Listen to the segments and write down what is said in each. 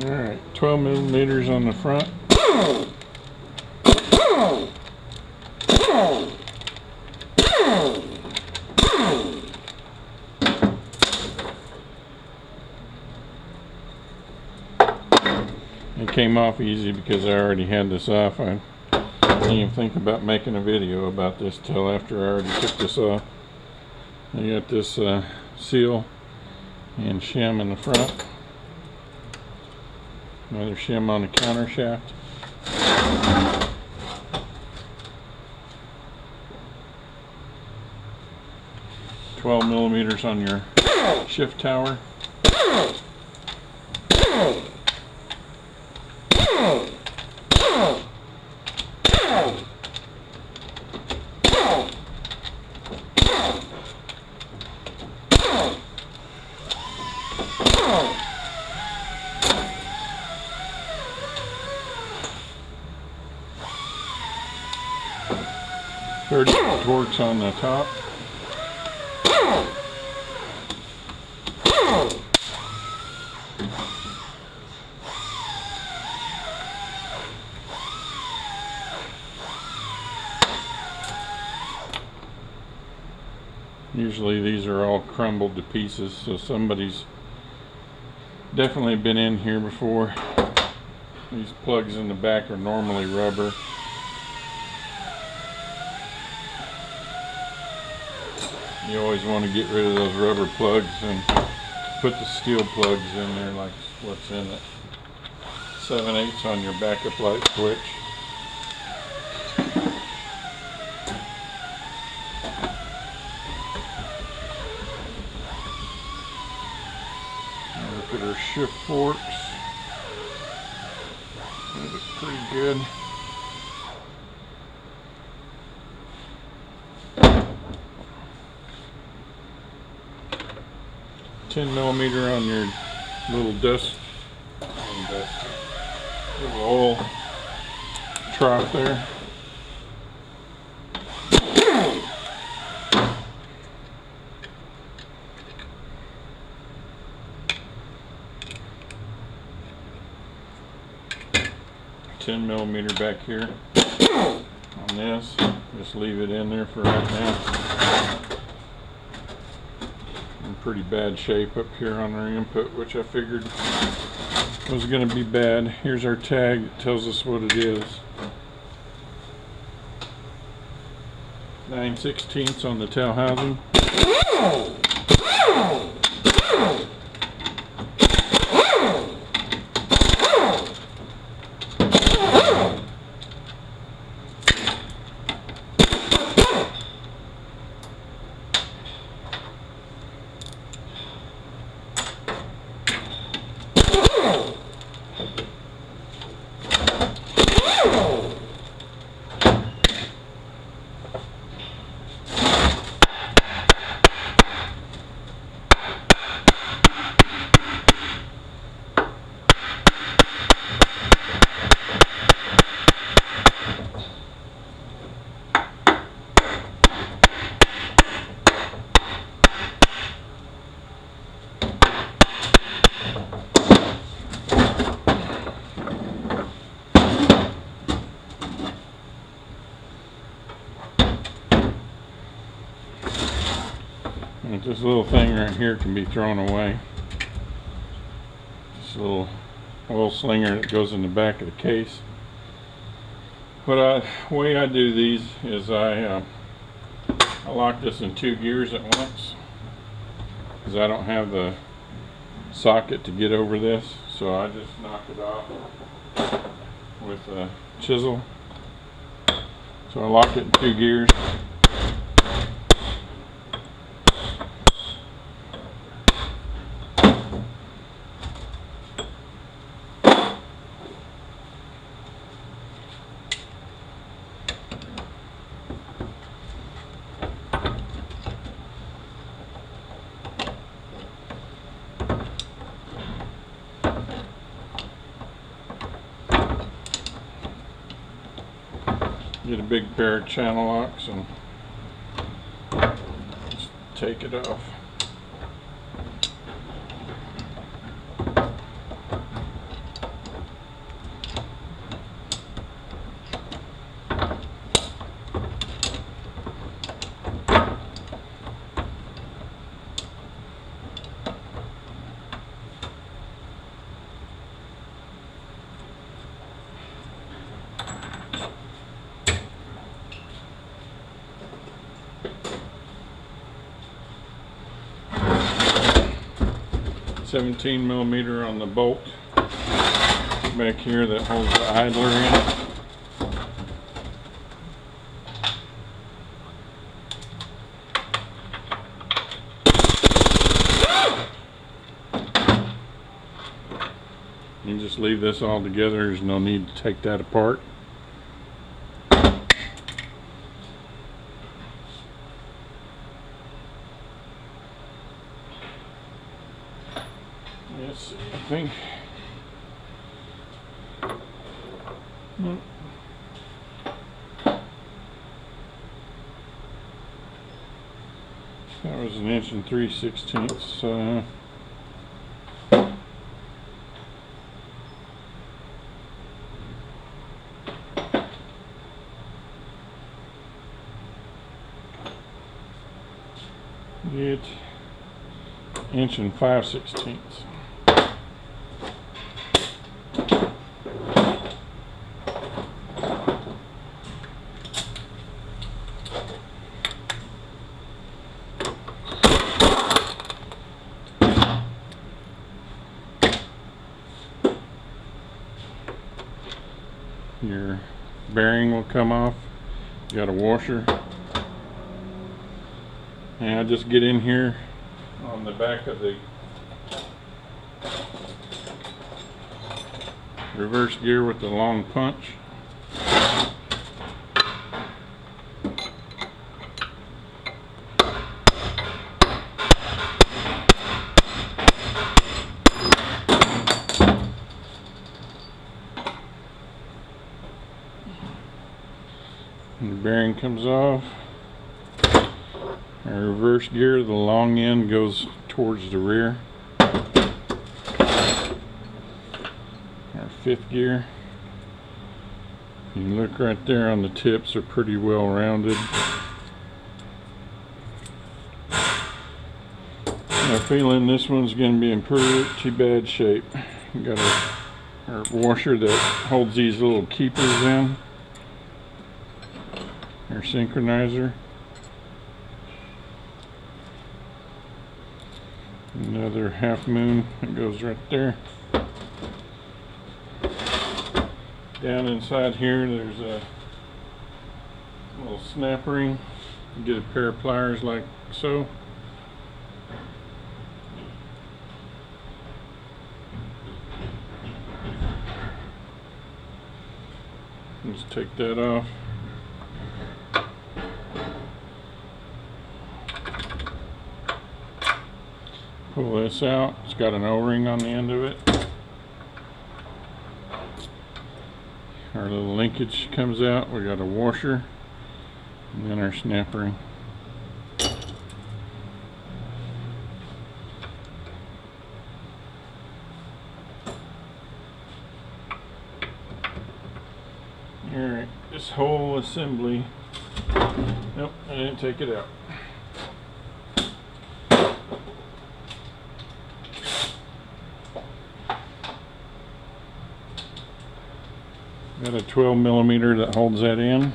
Alright, 12 millimeters on the front. It came off easy because I already had this off. I didn't even think about making a video about this till after I already took this off. I got this seal and shim in the front. Another shim on the countershaft. $12 millimeters on your shift tower. Torques on the top. Usually these are all crumbled to pieces, so somebody's definitely been in here before. These plugs in the back are normally rubber. You always want to get rid of those rubber plugs and put the steel plugs in there like what's in it. 7/8 on your backup light switch. Look at our shift forks. They look pretty good. $10 millimeter on your little dust and little oil trough there. $10 millimeter back here on this. Just leave it in there for right now. In pretty bad shape up here on our input, which I figured was going to be bad. Here's our tag that tells us what it is. 9/16 on the tail housing. This little thing right here can be thrown away. This little oil slinger that goes in the back of the case. But the way I do these is I lock this in 2 gears at once because I don't have the socket to get over this, so I just knock it off with a chisel. So I lock it in 2 gears. Get a big pair of channel locks and just take it off. 17 millimeter on the bolt back here that holds the idler in. You just leave this all together. There's no need to take that apart. Let's see, I think that was 1 3/16. Get 1 5/16. Your bearing will come off. You got a washer. And I just get in here on the back of the reverse gear with the long punch. And the bearing comes off. Our reverse gear, the long end goes towards the rear. Our 5th gear, you look right there on the tips, are pretty well rounded. I'm feeling this one's going to be in pretty bad shape. We got our washer that holds these little keepers in. Our synchronizer. Another half moon that goes right there. Down inside here there's a little snap ring. You get a pair of pliers like so. Let's take that off. Pull this out. It's got an O-ring on the end of it. Our little linkage comes out. We got a washer and then our snap ring. Alright, this whole assembly. Nope, I didn't take it out. Got a 12 millimeter that holds that in.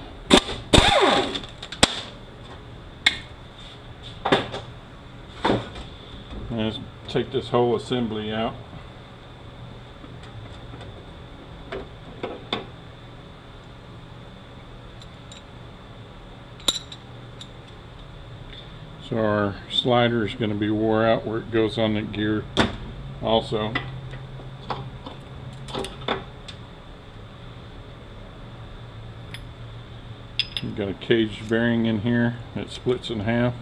Let's take this whole assembly out. So our slider is going to be wore out where it goes on the gear also. We've got a caged bearing in here that splits in half.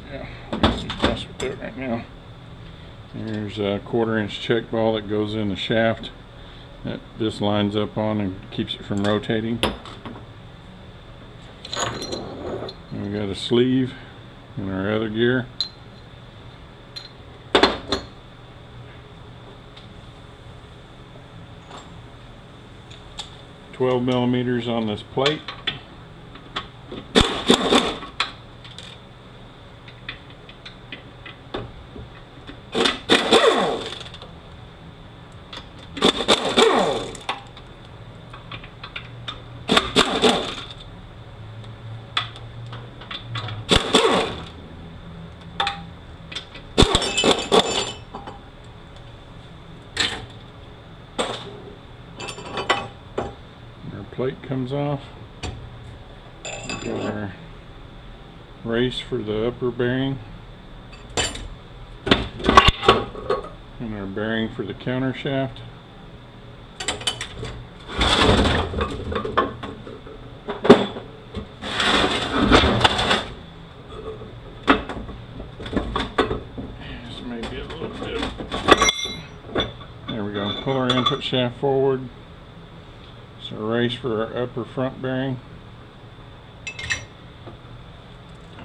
Yeah, I'm going to mess with that right now. There's a 1/4 inch check ball that goes in the shaft that this lines up on and keeps it from rotating. And we got a sleeve in our other gear. $12 millimeters on this plate. plate comes off. Got our race for the upper bearing. And our bearing for the countershaft. This may be a little bit. There we go. Pull our input shaft forward. So race for our upper front bearing.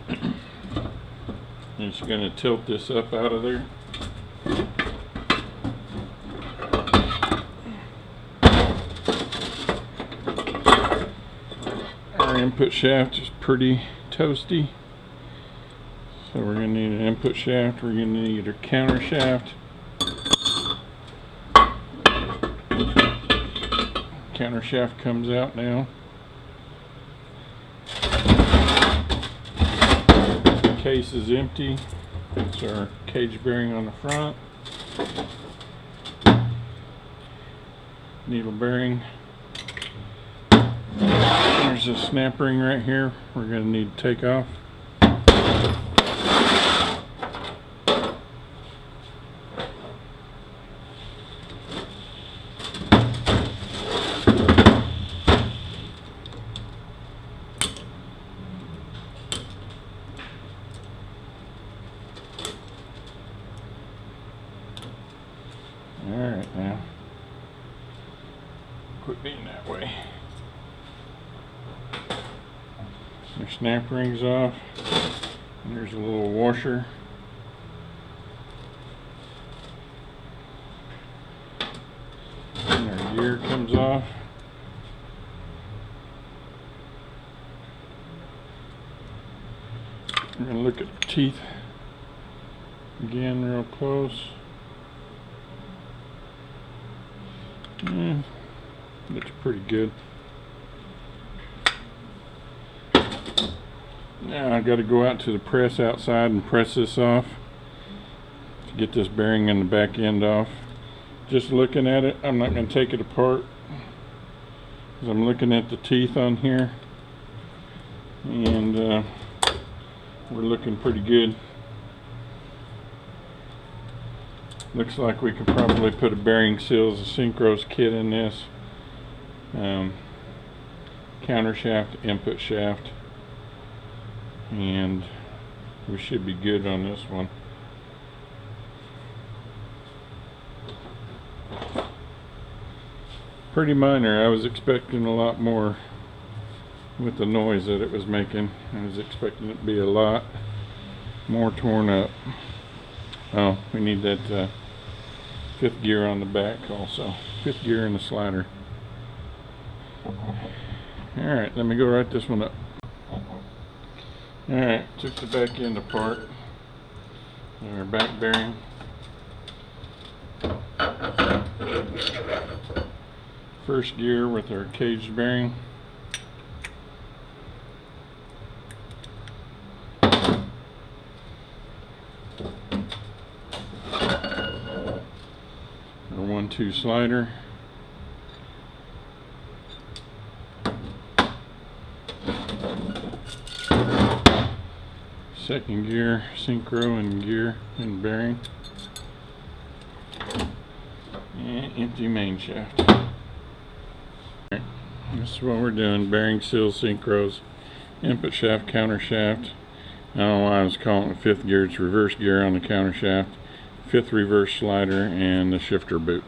And it's going to tilt this up out of there. Our input shaft is pretty toasty, so we're going to need an input shaft. We're going to need a counter shaft. Counter shaft comes out now. The case is empty. It's our cage bearing on the front. Needle bearing. There's a snap ring right here we're going to need to take off. Alright, now quit being that way. Our snap rings off, and there's a little washer. And our gear comes off. We're going to look at the teeth again real close. Looks pretty good. Now I've got to go out to the press outside and press this off to get this bearing in the back end off. Just looking at it, I'm not going to take it apart because I'm looking at the teeth on here, and we're looking pretty good. Looks like we could probably put a bearing seals, a synchros kit in this. Counter shaft, input shaft, and we should be good on this one. Pretty minor. I was expecting a lot more with the noise that it was making. I was expecting it to be a lot more torn up. Oh, we need that fifth gear on the back also. Fifth gear in the slider. Alright, let me go right this one up. Alright, took the back end apart. And our back bearing. First gear with our cage bearing. Our 1-2 slider. Second gear, synchro and gear and bearing. And empty main shaft. Right. This is what we're doing. Bearing seals, synchros, input shaft, counter shaft. I don't know why I was calling it fifth gear. It's reverse gear on the counter shaft, fifth reverse slider, and the shifter boot.